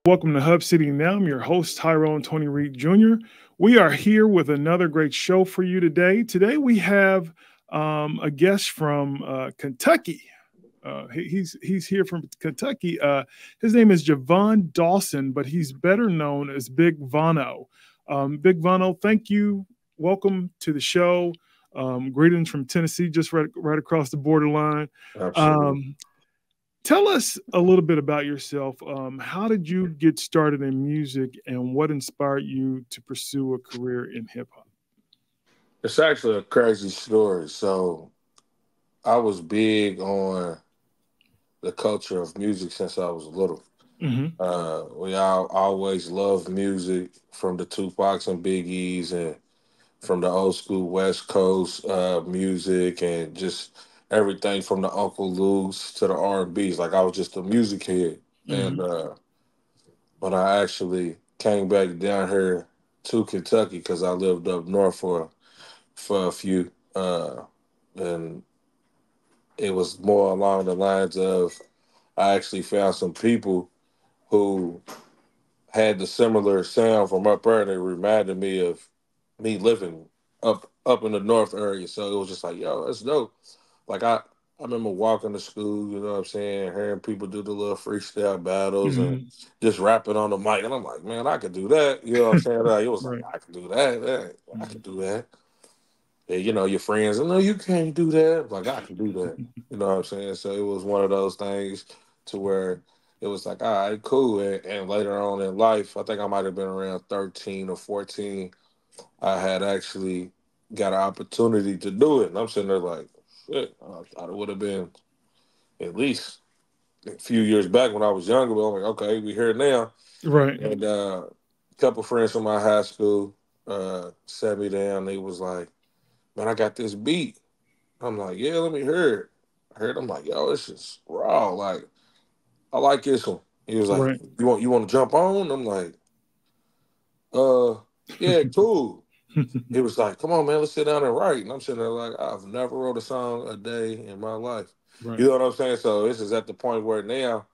Welcome to Hub City Now. I'm your host, Tyrone Tony Reed Jr. We are here with another great show for you today. Today we have a guest from Kentucky. He's here from Kentucky. His name is Jovan Sawson, but he's better known as Big Vonno. Big Vonno, thank you. Welcome to the show. Greetings from Tennessee, just right across the borderline. Absolutely. Tell us a little bit about yourself. How did you get started in music, and what inspired you to pursue a career in hip hop? It's actually a crazy story. So I was big on the culture of music since I was little. Hmm. We all always loved music from the Tupacs and Biggies and from the old school West Coast music and just everything from the Uncle Luke's to the R&B's. Like I was just a music head. And Hmm. when I actually came back down here to Kentucky because I lived up north for a few, and it was more along the lines of I actually found some people who had the similar sound from up there, and it reminded me of me living up in the north area. So it was just like, yo, that's dope. Like I remember walking to school, you know what I'm saying, hearing people do the little freestyle battles and Hmm. just rapping on the mic, and I'm like, man, I could do that. You know what I'm saying? Like, it was like, Right. I could do that. I Mhm. could do that. And, your friends, no, you can't do that. Like, I can do that. You know what I'm saying? So it was one of those things to where it was like, all right, cool. And later on in life, I think I might have been around 13 or 14, I had actually got an opportunity to do it. And I'm sitting there like, shit, I thought it would have been at least a few years back when I was younger. But I'm like, okay, we here now. Right. And a couple friends from my high school sat me down. They was like, man, I got this beat. I'm like, yeah, let me hear it. I heard. I'm like, yo, it's just raw. Like, I like this one. He was like, Right. you want to jump on? I'm like, uh, yeah, cool. He was like, come on, man, let's sit down and write. And I'm sitting there like, I've never wrote a song a day in my life. You Right. know what I'm saying? So this is at the point where now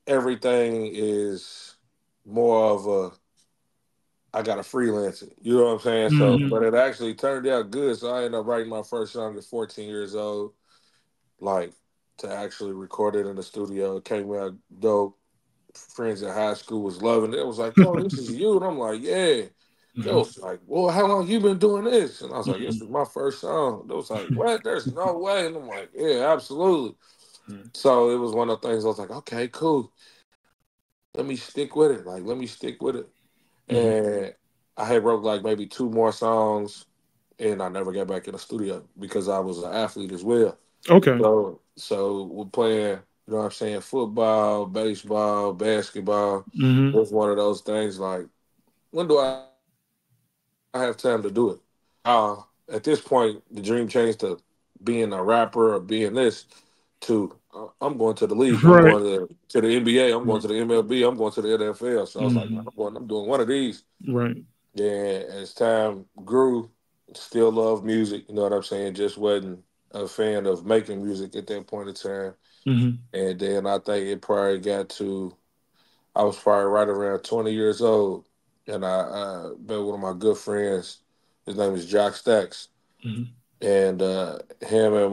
everything is more of a I got to freelance it. You know what I'm saying? So, Hmm. but it actually turned out good. So I ended up writing my first song at 14 years old. Like to actually record it in the studio, it came out dope. Friends in high school was loving it. It was like, oh, this is you. And I'm like, yeah. They Hmm. was like, well, how long you been doing this? And I was like, this is my first song. They was like, what? There's no way. And I'm like, yeah, absolutely. So it was one of the things I was like, okay, cool. Let me stick with it. Like, let me stick with it. Hmm. And I had wrote like maybe two more songs and I never got back in the studio because I was an athlete as well. Okay. So we're playing, you know what I'm saying, football, baseball, basketball. It Hmm. was one of those things like, when do I have time to do it? At this point, the dream changed to being a rapper or being this to I'm going to the league. I'm Right. going to the NBA. I'm going Right. to the MLB. I'm going to the NFL. So I was like, man, Hmm. I'm doing one of these. Right. Yeah, as time grew, still love music. You know what I'm saying? Just wasn't a fan of making music at that point in time. Hmm. And then I think it probably got to I was probably right around 20 years old, and I met one of my good friends. His name is Jock Stacks, Hmm. and him and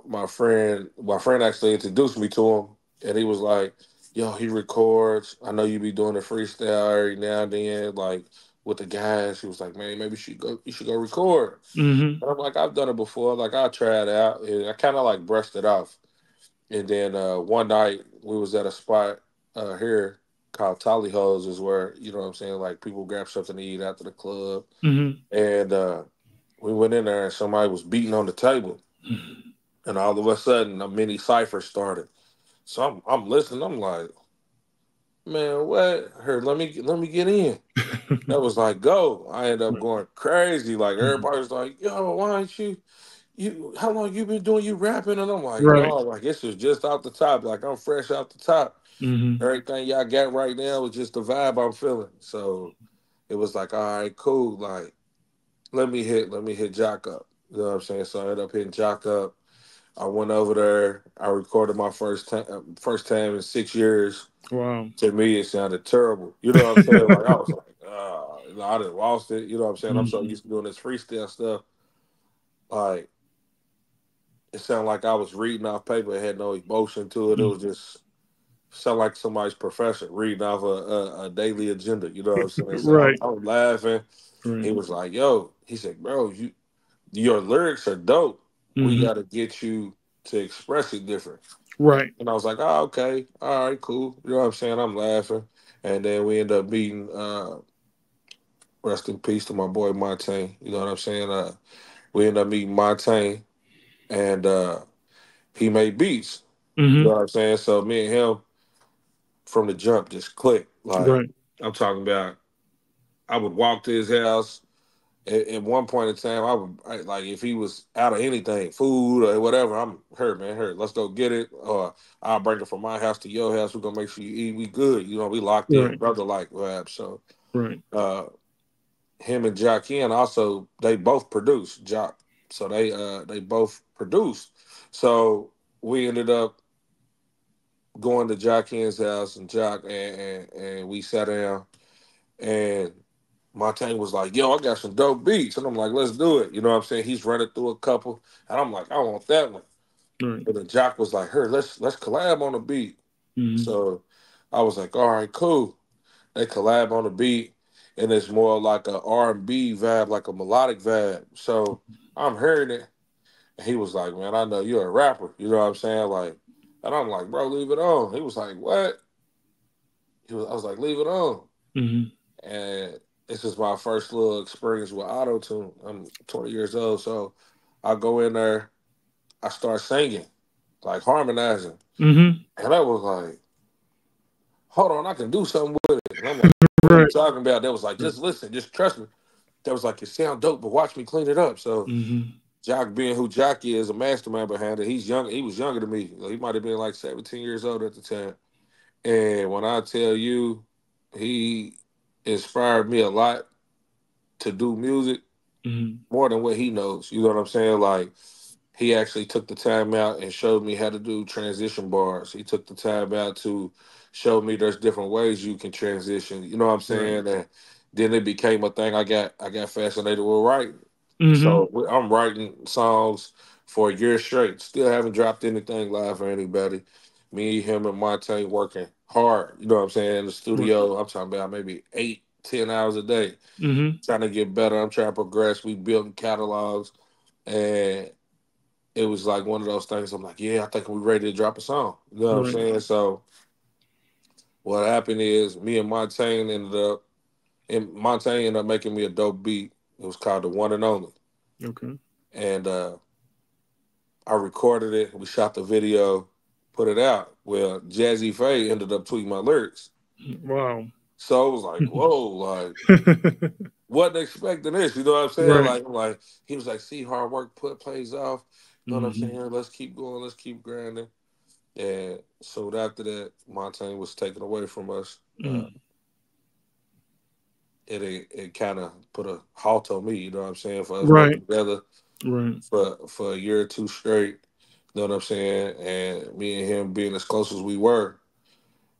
my friend actually introduced me to him, and he was like, "Yo, he records. I know you be doing the freestyle every now and then, like with the guys." He was like, "Man, maybe you should go record." Hmm. And I'm like, "I've done it before. Like I tried it out, and I kind of like brushed it off." And then one night we was at a spot here called Tally Hoes, is where you know what I'm saying, like people grab something to eat after the club, Hmm. and we went in there and somebody was beating on the table, and all of a sudden a mini cipher started. So I'm listening. I'm like, man, what? Here, let me get in. That was like go. I ended up Right. going crazy. Like Mhm. everybody was like, yo, why ain't you how long you been doing you rapping? And I'm like, Right. dog, like this was just off the top. Like I'm fresh off the top. Hmm. Everything y'all got right now is just the vibe I'm feeling. So it was like, all right, cool. Like, let me hit Jock up. You know what I'm saying? So I ended up hitting Jock up. I went over there. I recorded my first time in 6 years. Wow. To me, it sounded terrible. You know what I'm saying? Like I was like, I done lost it. You know what I'm saying? I'm so Mhm. used to doing this freestyle stuff. Like it sounded like I was reading off paper. It had no emotion to it. It Mm. was just sound like somebody's professor reading off a daily agenda. You know what I'm saying? So Right. I'm laughing. He Right. was like, "Yo," he said, "Bro, your lyrics are dope. We Mhm. got to get you to express it different." Right. And I was like, "Oh, okay, all right, cool." You know what I'm saying? I'm laughing, and then we end up meeting. Rest in peace to my boy Montaigne. You know what I'm saying? We end up meeting Montaigne, and he made beats. You know Mhm. what I'm saying? So me and him from the jump just clicked. Like Right. I'm talking about, I would walk to his house. At one point in time, like if he was out of anything, food or whatever, I'm hurt, man, hurt. Let's go get it, or I'll bring it from my house to your house. We're gonna make sure you eat. We good, you know. We locked in, Right. brother like vibe. So, Right. uh, him and Joaquin also they both produced Jock, so they both produced. So we ended up going to Joaquin's house and Jock and we sat down and Montaigne was like, "Yo, I got some dope beats," and I'm like, "Let's do it." You know what I'm saying? He's running through a couple, and I'm like, "I want that one." Right. And then Jock was like, "Her, let's collab on the beat." Mhm. So I was like, "All right, cool." They collab on the beat, and it's more like a R&B vibe, like a melodic vibe. So I'm hearing it, and he was like, "Man, I know you're a rapper." You know what I'm saying? Like, and I'm like, "Bro, leave it on." He was like, "What?" I was like, "Leave it on." Mhm. And this is my first little experience with auto tune. I'm 20 years old, so I go in there, I start singing, like harmonizing, Mhm. and I was like, "Hold on, I can do something with it." And I'm like, "What are you Right. talking about?" They was like, Right. "Just listen, just trust me." That was like, "It sound dope, but watch me clean it up." So Mhm. Jock, being who Jock is, a mastermind behind it. He's young. He was younger than me. He might have been like 17 years old at the time. And when I tell you, he inspired me a lot to do music Mhm. more than what he knows. You know what I'm saying? Like he actually took the time out and showed me how to do transition bars. He took the time out to show me there's different ways you can transition. You know what I'm Right. saying? And then it became a thing. I got fascinated with writing. Mhm. So I'm writing songs for a year straight. Still haven't dropped anything live for anybody. Me, him, and Montaigne working hard. You know what I'm saying? In the Right. studio, I'm talking about maybe 8, 10 hours a day Mhm. trying to get better. I'm trying to progress. We building catalogs, and it was like one of those things. I'm like, yeah, I think we're ready to drop a song. You know what I'm Right. saying? So what happened is me and Montaigne ended up making me a dope beat. It was called The One and Only, Okay. and I recorded it. We shot the video, put it out. Well, Jazzy Faye ended up tweeting my lyrics. Wow. So it was like, whoa, like wasn't expecting this. You know what I'm saying? Right. Like he was like, "See, hard work plays off." You know what I'm Mhm. saying? Let's keep going. Let's keep grinding. And so after that, Montaigne was taken away from us. Mhm. It kind of put a halt on me. You know what I'm saying? For us Right. working together Right. for a year or two straight. You know what I'm saying? And me and him being as close as we were,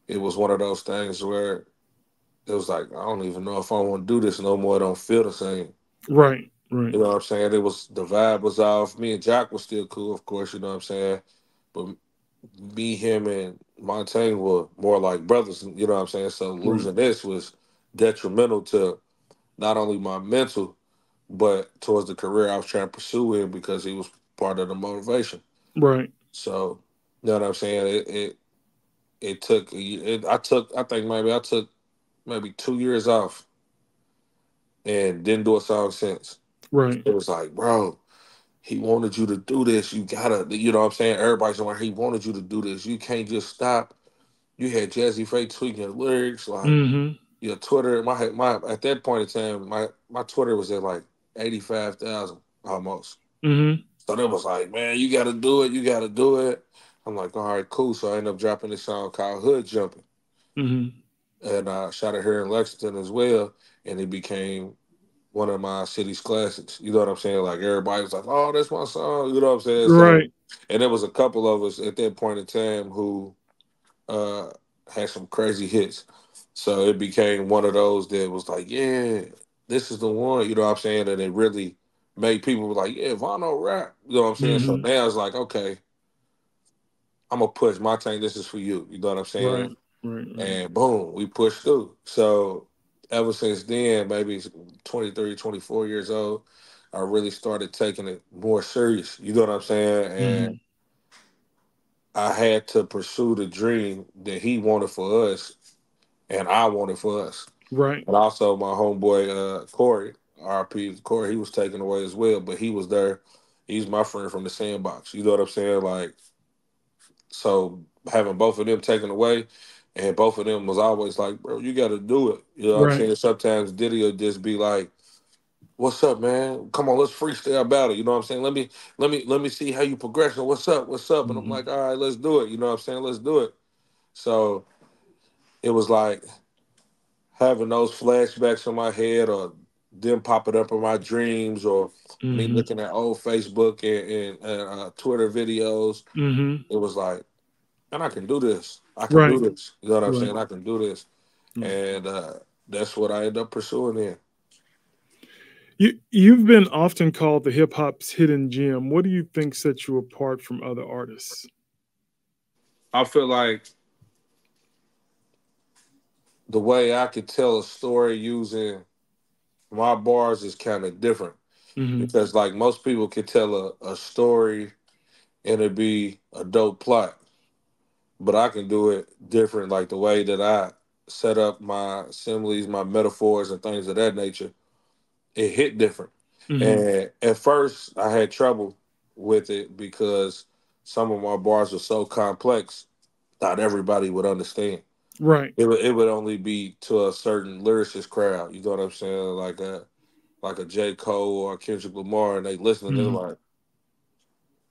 it was one of those things where it was like, I don't even know if I want to do this no more. I don't feel the same. Right. Right. You know what I'm saying? It was the vibe was off. Me and Jack was still cool, of course. You know what I'm saying? But me, him, and Montaigne were more like brothers. You know what I'm saying? So Right. losing this was detrimental to not only my mental, but towards the career I was trying to pursue in because he was part of the motivation. Right. So you know what I'm saying? It took I think maybe I took maybe 2 years off and didn't do a song since. Right. It was like, bro, he wanted you to do this. You gotta, you know what I'm saying? Everybody's like, he wanted you to do this. You can't just stop. You had Jazzy Faye tweaking your lyrics, like Mhm. your Twitter. My at that point in time, my Twitter was at like 85,000 almost. Mhm. So they was like, man, you gotta do it. You gotta do it. I'm like, all right, cool. So I ended up dropping this song called Hood Jumping, Mhm. and I shot it here in Lexington as well, and it became one of my city's classics. You know what I'm saying? Like everybody was like, "Oh, that's my song." You know what I'm saying? So, Right. and there was a couple of us at that point in time who uh, had some crazy hits. So it became one of those that was like, "Yeah, this is the one." You know what I'm saying? And it really made people like, "Yeah, Vonno rap." You know what I'm saying? So Mm-hmm. now it's like, okay, I'm gonna push my tank. This is for you. You know what I'm Right. saying? Right. Right. And boom, we pushed through. So ever since then, maybe 23, 24 years old, I really started taking it more serious. You know what I'm saying? And Mm-hmm. I had to pursue the dream that he wanted for us and I wanted for us. Right. And also my homeboy Corey, RP Corey, he was taken away as well, but he was there. He's my friend from the sandbox. You know what I'm saying? Like, so having both of them taken away, and both of them was always like, "Bro, you got to do it." You know what I'm Right. saying? Sometimes Diddy will just be like, "What's up, man? Come on, let's freestyle about it." You know what I'm saying? Let me see how you progressing. What's up? What's up? And I'm Mm-hmm. like, "All right, let's do it." You know what I'm saying? Let's do it. So it was like having those flashbacks in my head, or them popping up in my dreams, or me Mm-hmm. looking at old Facebook and Twitter videos. Mm-hmm. It was like, and I can do this. I can do Right. this. You know what I'm Right. saying? I can do this. Right. And that's what I end up pursuing in. You've been often called the hip hop's hidden gem. What do you think sets you apart from other artists? I feel like the way I could tell a story using my bars is kind of different, Mm-hmm. because like most people could tell a story and it'd be a dope plot, but I can do it different, like the way that I set up my similes, my metaphors, and things of that nature. It hit different. Mm-hmm. And at first, I had trouble with it because some of my bars were so complex, not everybody would understand. Right. It would only be to a certain lyricist crowd. You know what I'm saying? Like a J. Cole or a Kendrick Lamar, and they listening, they're Mm-hmm. like,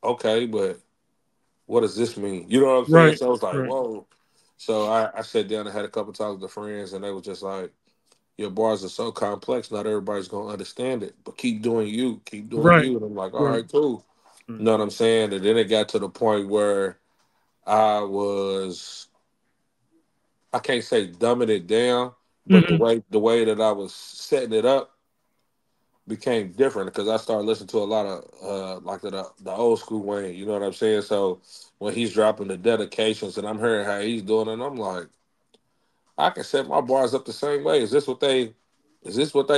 okay, but what does this mean? You know what I'm saying? Right. So I was like, Right. whoa. So I sat down and had a couple talks with friends, and they were just like, your bars are so complex, not everybody's gonna understand it. But keep doing you, keep doing Right. you. And I'm like, all Right. right, cool. You Right. know what I'm saying? And then it got to the point where I was, I can't say dumbing it down, but the Mm-hmm. way that I was setting it up became different, because I started listening to a lot of like the old school Wayne. You know what I'm saying? So when he's dropping the dedications and I'm hearing how he's doing it, I'm like, I can set my bars up the same way. Is this what they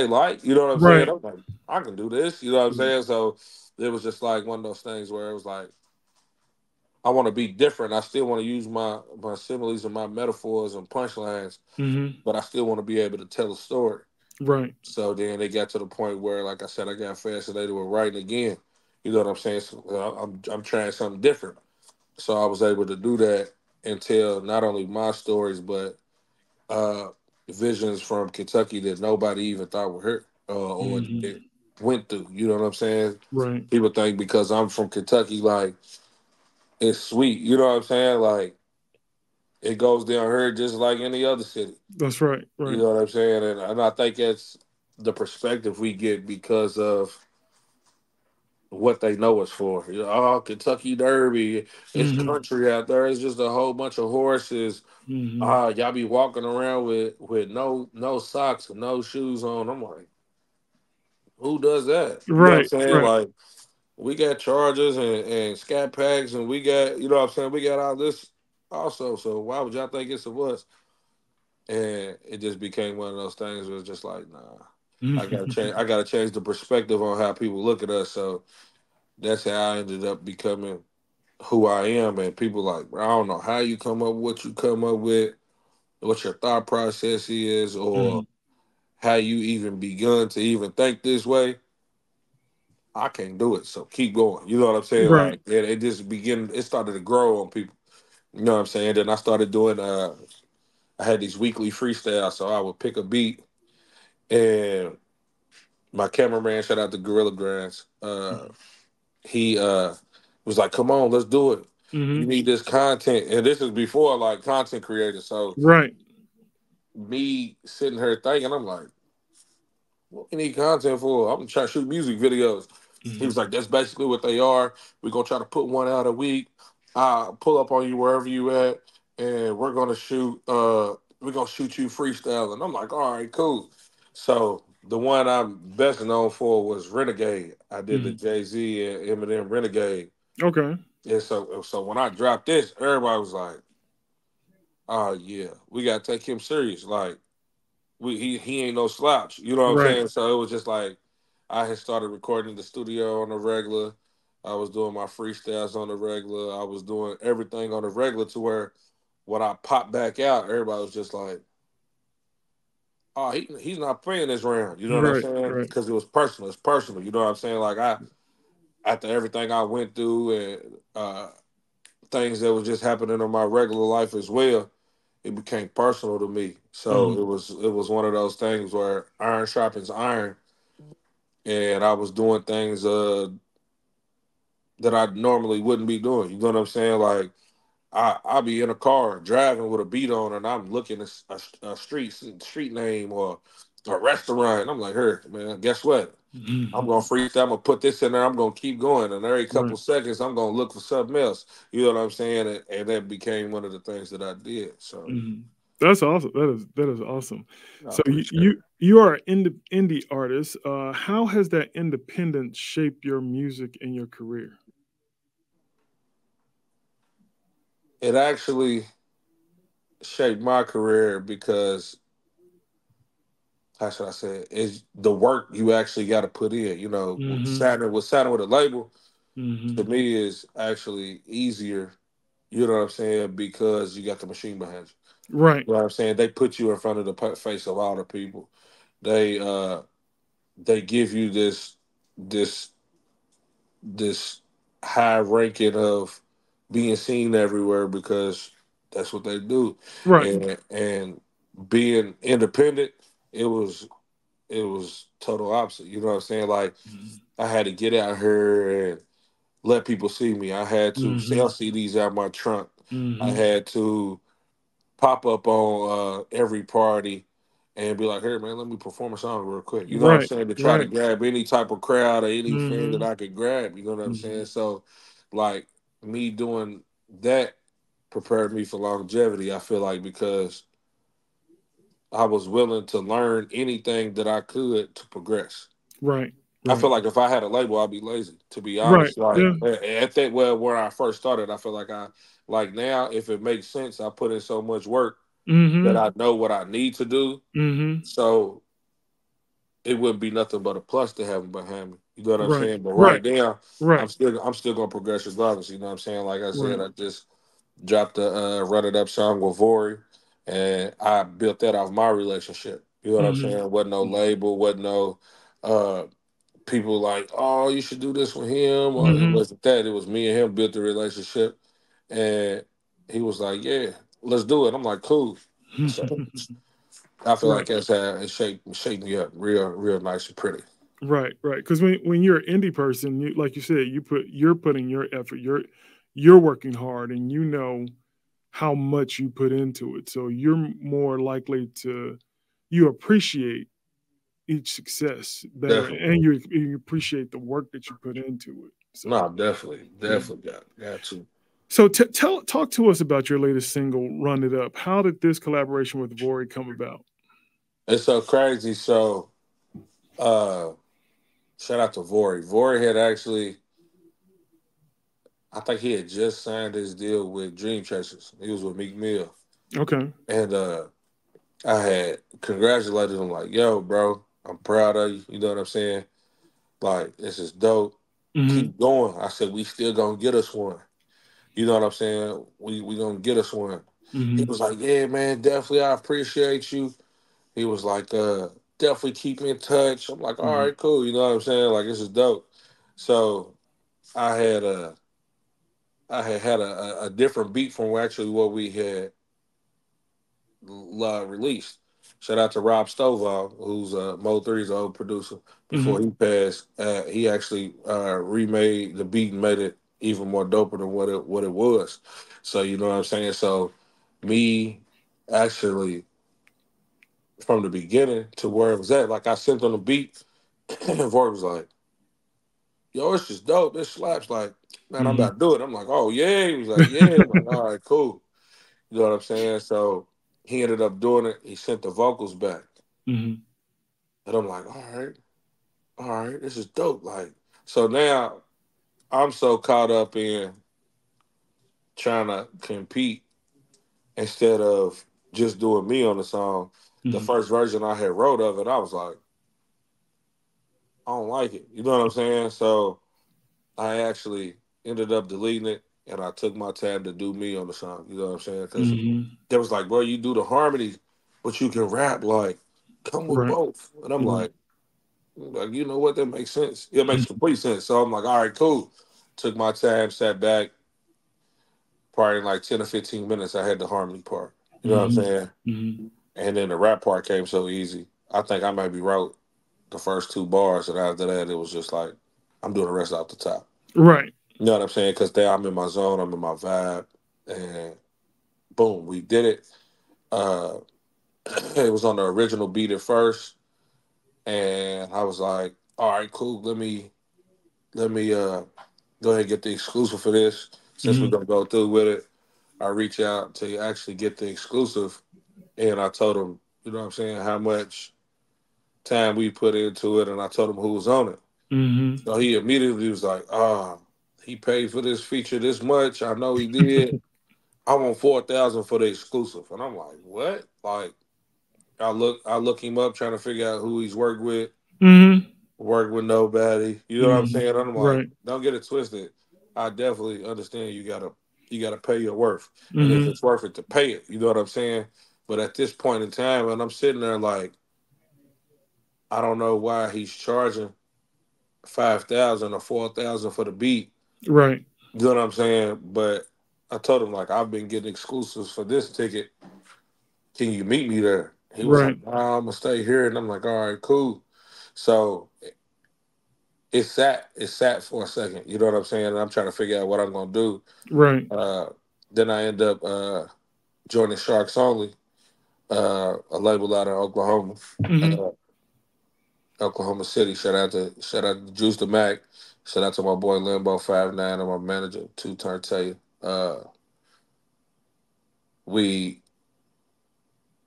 like? You know what I'm saying? Right. I'm like, I can do this. You know what I'm Right. saying? So it was just like one of those things where it was like, I want to be different. I still want to use my similes and my metaphors and punchlines, Mm-hmm. but I still want to be able to tell a story. Right. So then it got to the point where, like I said, I got fascinated with writing again. You know what I'm saying? So I'm trying something different. So I was able to do that and tell not only my stories, but uh, visions from Kentucky that nobody even thought were here, or that Mm-hmm. went through. You know what I'm saying? Right. People think because I'm from Kentucky, like it's sweet. You know what I'm saying? Like it goes down here just like any other city. That's right. You Right. know what I'm saying? And I think that's the perspective we get because of what they know us for. You know, oh, Kentucky Derby, it's Mm-hmm. country out there. It's just a whole bunch of horses. Mm-hmm. Y'all be walking around with no socks and no shoes on. I'm like, who does that? You know what I'm Right. saying? Right. Like, we got chargers and scat packs, and we got, you know what I'm saying? We got all this also. So why would y'all think it's of us? And it just became one of those things where it's just like, nah, I gotta change. I gotta change the perspective on how people look at us. So that's how I ended up becoming who I am. And people like, bro, I don't know how you come up with what you come up with, what your thought process is, or Mm-hmm. how you even begun to even think this way. I can't do it, so keep going. You know what I'm saying? Right. Like it just begin. It started to grow on people. You know what I'm saying? Then I started doing. I had these weekly freestyles, so I would pick a beat, and my cameraman, shout out to Gorilla Grants. He was like, "Come on, let's do it. You Mm-hmm. need this content." And this is before like content creators. So Right. me sitting here thinking, I'm like, what we need content for? I'm trying to shoot music videos. He was Mhm. like, that's basically what they are. We're gonna try to put one out a week. I'll pull up on you wherever you at, and we're gonna shoot you freestyling. I'm like, all right, cool. So the one I'm best known for was Renegade. I did the Mhm. Jay-Z and Eminem Renegade. Okay. And so when I dropped this, everybody was like, oh yeah, we gotta take him serious. Like he ain't no slouch. You know what I'm Right. saying? So it was just like I had started recording in the studio on the regular. I was doing my freestyles on the regular. I was doing everything on the regular to where when I popped back out, everybody was just like, "Oh, he's not playing this round." You know what I'm Right. saying? Right. Because it was personal. It's personal. You know what I'm saying? Like after everything I went through and things that was just happening in my regular life as well, it became personal to me. So Mhm. it was one of those things where iron sharpens iron, and I was doing things that I normally wouldn't be doing. You know what I'm saying? Like I'll be in a car driving with a beat on, and I'm looking at a street name or a restaurant. And I'm like, "Here, man, guess what? I'm Mhm. gonna freestyle. I'm gonna put this in there. I'm gonna keep going, and every couple Right. seconds, I'm gonna look for something else." You know what I'm saying? And that became one of the things that I did. So Mhm. That's awesome. That is awesome. I So you appreciate you, it. you are an indie artist. How has that independence shaped your music and your career? It actually shaped my career because how should I say it? Is the work you actually got to put in. You know, Hmm. with signing with a label to Hmm. me is actually easier. You know what I'm saying? Because you got the machine behind you. Right. You know what I'm saying? They put you in front of the face of all the people. They they give you this this high ranking of being seen everywhere because that's what they do. Right. And being independent, it was it was total opposite. You know what I'm saying? Like I had to get out here and let people see me. I had to Hmm. sell CDs out my trunk. I Hmm. had to pop up on every party and be like, "Hey man, let me perform a song real quick." You know what I'm Right. saying? To try to Right. grab any type of crowd or anything that Hmm. I could grab. You know what I'm Hmm. saying? So, like me doing that prepared me for longevity. I feel like because I was willing to learn anything that I could to progress. Right. I Right. feel like if I had a label, I'd be lazy. To be Right. honest, like Yeah. at that where I first started, I feel like I like now if it makes sense, I put in so much work that Hmm. I know what I need to do. Hmm. So it wouldn't be nothing but a plus to have them behind me. You know what I'm Right. saying? But Right. right now, Right. I'm still gonna progress regardless. You know what I'm saying? Like I said, Right. I just dropped the Run It Up song with Vory, and I built that off my relationship. You know what I'm Hmm. saying? Wasn't no label, wasn't no uh people like, oh, you should do this with him, or it Hmm. wasn't that. It was me and him built the relationship, and he was like, yeah, let's do it. I'm like, cool. So I feel like Right. that's how it shaped me up real nice and pretty. Right, right. Because when you're an indie person, you, like you said, you're putting your effort, you're working hard, and you know how much you put into it. So you're more likely to you appreciate each success better, Definitely. and you appreciate the work that you put into it. So No, definitely, yeah. definitely got to. So talk to us about your latest single, "Run It Up." How did this collaboration with Vory come about? It's so crazy. So, uh, shout out to Vory. Vory had actually, I think he had just signed his deal with Dream Chasers. He was with Meek Mill, Okay. and I had congratulated him like, "Yo, bro, I'm proud of you." You know what I'm saying? Like, this is dope. Hmm. Keep going. I said, we still gonna get us one. You know what I'm saying? We gonna get us one. He Hmm. was like, yeah, man, definitely. I appreciate you. He was like, definitely keep in touch. I'm like, all Hmm. right, cool. You know what I'm saying? Like, this is dope. So I had a different beat from actually what we had released. Shout out to Rob Stovall, who's Mo 3's old producer. Hmm. Before he passed, he actually remade the beat and made it even more doper than what it was. So you know what I'm saying. So me actually from the beginning to where it was at. Like I sent on the beat, and Vory was like, "Yo, it's just dope. It slaps." Like, man, I'm Mm-hmm. about to do it. I'm like, "Oh yeah." He was like, "Yeah." I'm like, "All right, cool." You know what I'm saying? So he ended up doing it. He sent the vocals back, Mm-hmm. and I'm like, all right, this is dope." Like, so now I'm so caught up in trying to compete instead of just doing me on the song. The Mm-hmm. first version I had wrote of it, I was like, I don't like it. You know what I'm saying? So I actually ended up deleting it, and I took my time to do me on the song. You know what I'm saying? Because Mm-hmm. there was like, bro, you do the harmonies, but you can rap. Like, come with Right. both. And I'm Mm-hmm. like, you know what? That makes sense. It makes complete sense. So I'm like, all right, cool. Took my time, sat back. Probably in like 10 or 15 minutes, I had the harmony part. You know what I'm Mm-hmm. saying? Mm-hmm. And then the rap part came so easy. I think I maybe wrote the first two bars, and after that, it was just like, I'm doing the rest out the top. Right. You know what I'm saying? Because there I'm in my zone, I'm in my vibe, and boom, we did it. Uh, it was on the original beat at first, and I was like, all right, cool. Let me go ahead and get the exclusive for this. Since we're Mm-hmm. gonna go through with it, I reach out to actually get the exclusive, and I told him, you know what I'm saying, how much time we put into it, and I told him who was on it. Mm-hmm. So he immediately was like, he paid for this feature this much. I know he did. I want 4,000 for the exclusive. And I'm like, what? Like I look him up trying to figure out who he's worked with, Mm-hmm. worked with nobody. You know what I'm Mm-hmm. saying? I'm like, Right. don't get it twisted. I definitely understand you gotta pay your worth. And if Mm-hmm. it's worth it to pay it, you know what I'm saying? But at this point in time, and I'm sitting there like, I don't know why he's charging 5,000 or 4,000 for the beat. Right. You know what I'm saying? But I told him like I've been getting exclusives for this ticket. Can you meet me there? He was Right. like, nah, I'm gonna stay here, and I'm like, all right, cool. So it sat for a second. You know what I'm saying? And I'm trying to figure out what I'm gonna do. Right. Uh, then I end up joining Sharks Only, a label out of Oklahoma, Mm-hmm. uh, Oklahoma City. Shout out to Juice the Mac. Shout out to my boy Limbo 59 and my manager Two Turn Taylor. We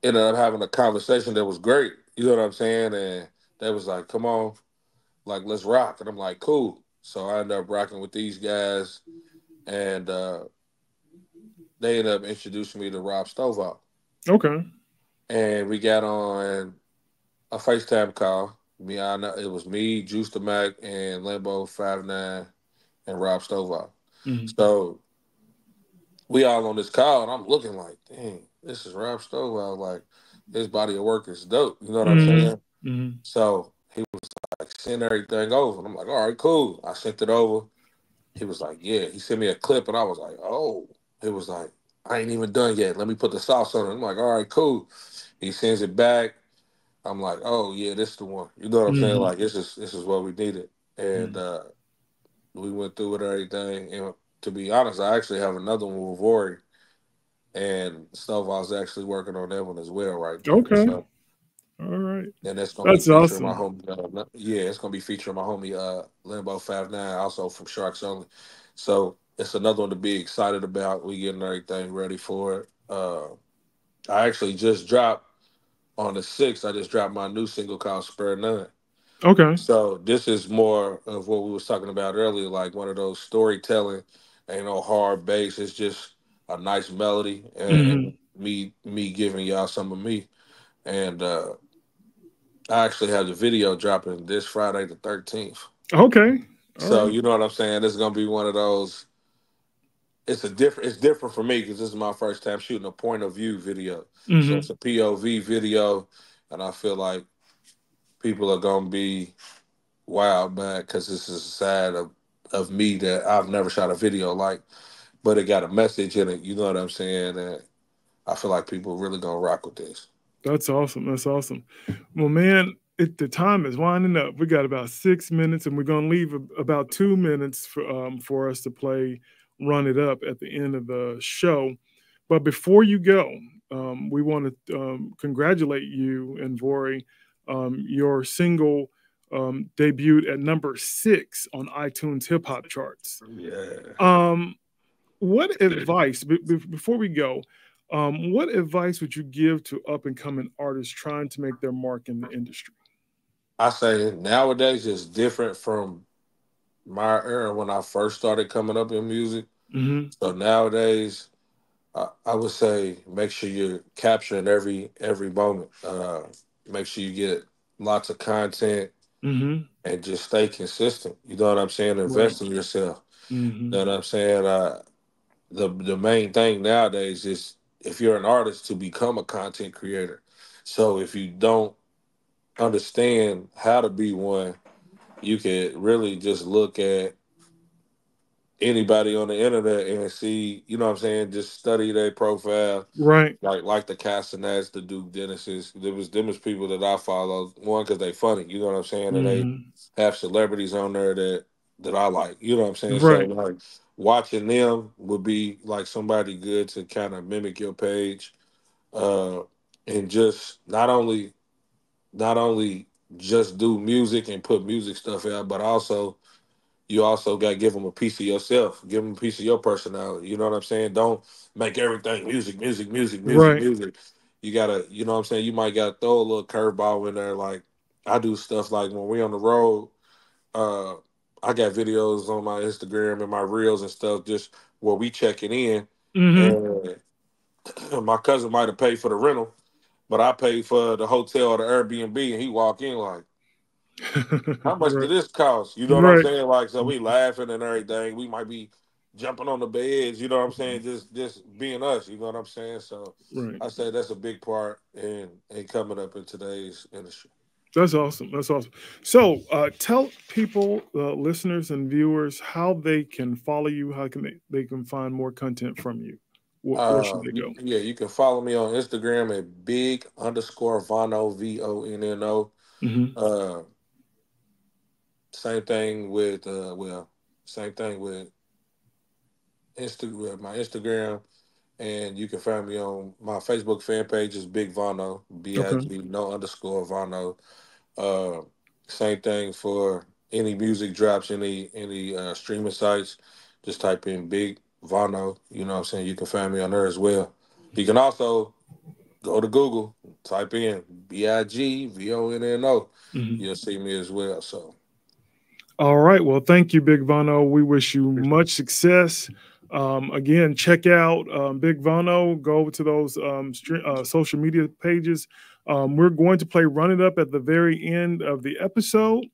ended up having a conversation that was great. You know what I'm saying? And they was like, "Come on, like let's rock." And I'm like, "Cool." So I ended up rocking with these guys, and they ended up introducing me to Rob Stovall, Okay. and we got on a FaceTime call. It was me, Juice the Mac, and Limbo 59 and Rob Stovall. Mm-hmm. So we all on this call, and I'm looking like, dang, this is Rob Stovall. Like his body of work is dope. You know what I'm Mm-hmm. saying? Mm-hmm. So he was like, send everything over. And I'm like, all right, cool. I sent it over. He was like, yeah. He sent me a clip, and I was like, oh. He was like, I ain't even done yet. Let me put the sauce on it. I'm like, all right, cool. He sends it back. I'm like, oh yeah, this is the one. You know what I'm saying? Mm-hmm. Like this is what we needed. And we went through with everything. And to be honest, I actually have another one with Vory, and stuff. I was actually working on that one as well right now. Okay. So All right. and that's gonna be That's featuring my awesome. homie. Yeah, it's gonna be featuring my homie Limbo 59, also from Sharks Only. So it's another one to be excited about. We getting everything ready for it. I actually just dropped on the 6th. I just dropped my new single called Spare None. Okay. So this is more of what we was talking about earlier, like one of those storytelling. Ain't no hard bass. It's just a nice melody and Mm-hmm. me giving y'all some of me. And I actually have the video dropping this Friday the 13th. Okay. All So right. you know what I'm saying? It's gonna be one of those. It's different for me because this is my first time shooting a point of view video. So Mm-hmm. it's a POV video, and I feel like people are gonna be wild mad because this is a side of me that I've never shot a video like, but it got a message in it. You know what I'm saying? And I feel like people really gonna rock with this. That's awesome. That's awesome. Well, man, the time is winding up. We got about 6 minutes, and we're gonna leave about 2 minutes for us to play "Run It Up" at the end of the show. But before you go, we want to congratulate you and Vory. Your single debuted at number 6 on iTunes hip hop charts. Yeah. What advice, before we go, what advice would you give to up and coming artists trying to make their mark in the industry? I say nowadays it's different from my era when I first started coming up in music. Mm-hmm. So nowadays, I would say make sure you're capturing every moment. Make sure you get lots of content Mm-hmm. and just stay consistent. You know what I'm saying? Invest in yourself. Mm-hmm. You know what I'm saying? The main thing nowadays is if you're an artist to become a content creator. So if you don't understand how to be one, you can really just look at anybody on the internet and see, you know what I'm saying, just study their profile. Right. Like the Castanets, the Duke Dennises. Them was people that I follow. One, because they funny, you know what I'm saying? And they Mm-hmm. have celebrities on there that I like. You know what I'm saying? So Right. like watching them would be like somebody good to kind of mimic your page. And just not only just do music and put music stuff out, but you also got to give them a piece of yourself, give them a piece of your personality. You know what I'm saying? Don't make everything music, music, music, music, Right. music. You gotta, you know what I'm saying? You might gotta throw a little curveball in there. Like I do stuff like when we on the road, I got videos on my Instagram and my reels and stuff just where we checking in. Mm-hmm. And my cousin might have paid for the rental, but I paid for the hotel or the Airbnb, and he walk in like, how much Right. did this cost? You know what I'm Right. saying? Like, so we laughing and everything. We might be jumping on the beds, you know what I'm saying? Just being us, you know what I'm saying? So Right. I say that's a big part in coming up in today's industry. That's awesome. That's awesome. So, tell people, listeners and viewers, how they can follow you. How can they can find more content from you? Where should they go? Yeah, you can follow me on Instagram at big_Vonno, VONNO. Mm-hmm. Uh, same thing with same thing with my Instagram, and you can find me on my Facebook fan page is Big Vonno, Okay. BIG no _ Vonno. Uh, Same thing for any music drops, any streaming sites. Just type in Big Vonno. You know what I'm saying? You can find me on there as well. You can also go to Google, type in BIG VONNO. Mm-hmm. You'll see me as well. So. All right. Well, thank you, Big Vonno. We wish you much success. Again, check out Big Vonno. Go over to those social media pages. We're going to play Run It Up at the very end of the episode.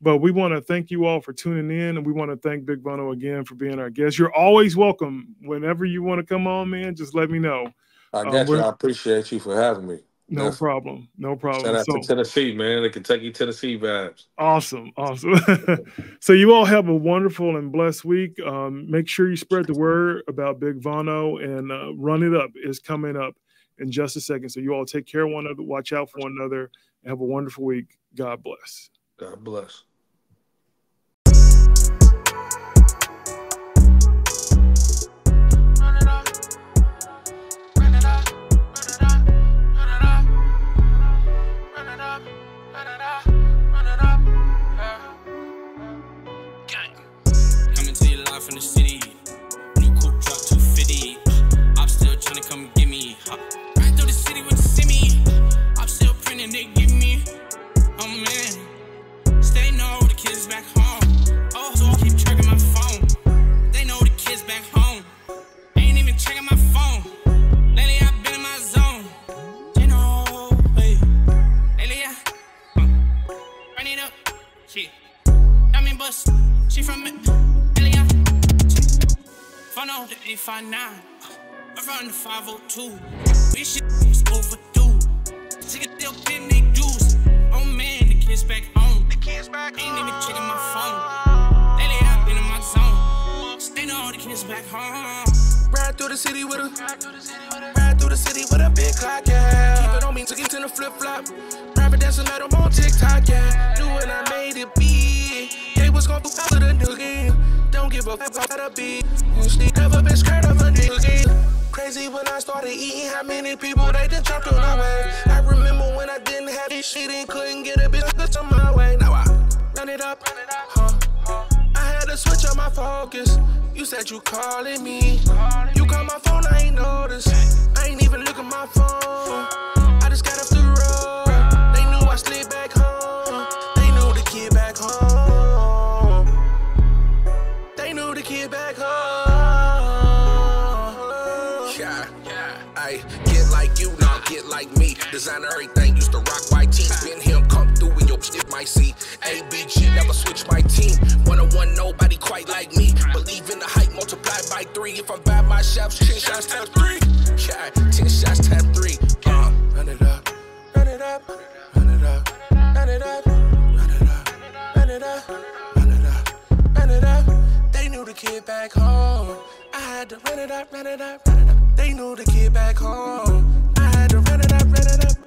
But we want to thank you all for tuning in. And we want to thank Big Vonno again for being our guest. You're always welcome. Whenever you want to come on, man, just let me know. I got you. I appreciate you for having me. No Definitely. problem. No problem. Shout out to Tennessee, man. The Kentucky, Tennessee vibes. Awesome. Awesome. So you all have a wonderful and blessed week. Make sure you spread the word about Big Vonno, and Run It Up is coming up in just a second. So you all take care of one another, watch out for one another, and have a wonderful week. God bless. God bless. From the city, new coupe drop 250. I'm still trying to come get me. Right through the city with the semi. I'm still printing, they give me. Oh man, stay know the kids back home. Oh, so I keep tracking my phone. They know the kids back home. Ain't even checking my phone. Lately I've been in my zone. You know, hey. Lately run it up. Shit, I mean bust. She from it. Vonno the 859, around the 502. We shit was overdue. Niggas still getting they dues. Oh man, the kids back home. Ain't even checking my phone. Lately I've been in my zone. Stay know the kids back home. Ride through the city with a big clock, yeah. Keep it on me, took it to the flip flop. Private dancer, let them on TikTok, yeah. Knew when I made it big, they was gon' do all of the nigga. Don't give a fuck about a beat. Never been scared of a nigga. crazy when I started eating. How many people they done jumped on the way? I remember when I didn't have this shit and couldn't get a bitch on my way. Now I run it up, I had to switch up my focus. You said you calling me. You call my phone, I ain't noticed. I ain't even look at my phone. I just got off the road. They knew I slid back home. They knew the kid back home. They knew the kid back home. Yeah, I get like you, now get like me. Designer everything, used to rock white tees. Been him, come through and your shit might see. ABG, never switch my team. One-on-one, nobody quite like me. Believe in the hype, multiplied by 3. If I'm by myself, 10 shots times 3. Yeah, 10 shots times 3. Run it up, run it up, run it up, run it up, run it up, run it up, run it up, run it up. They knew the kid back home. I had to run it up, run it up, run it up. They knew the kid back home. I had to run it up, run it up.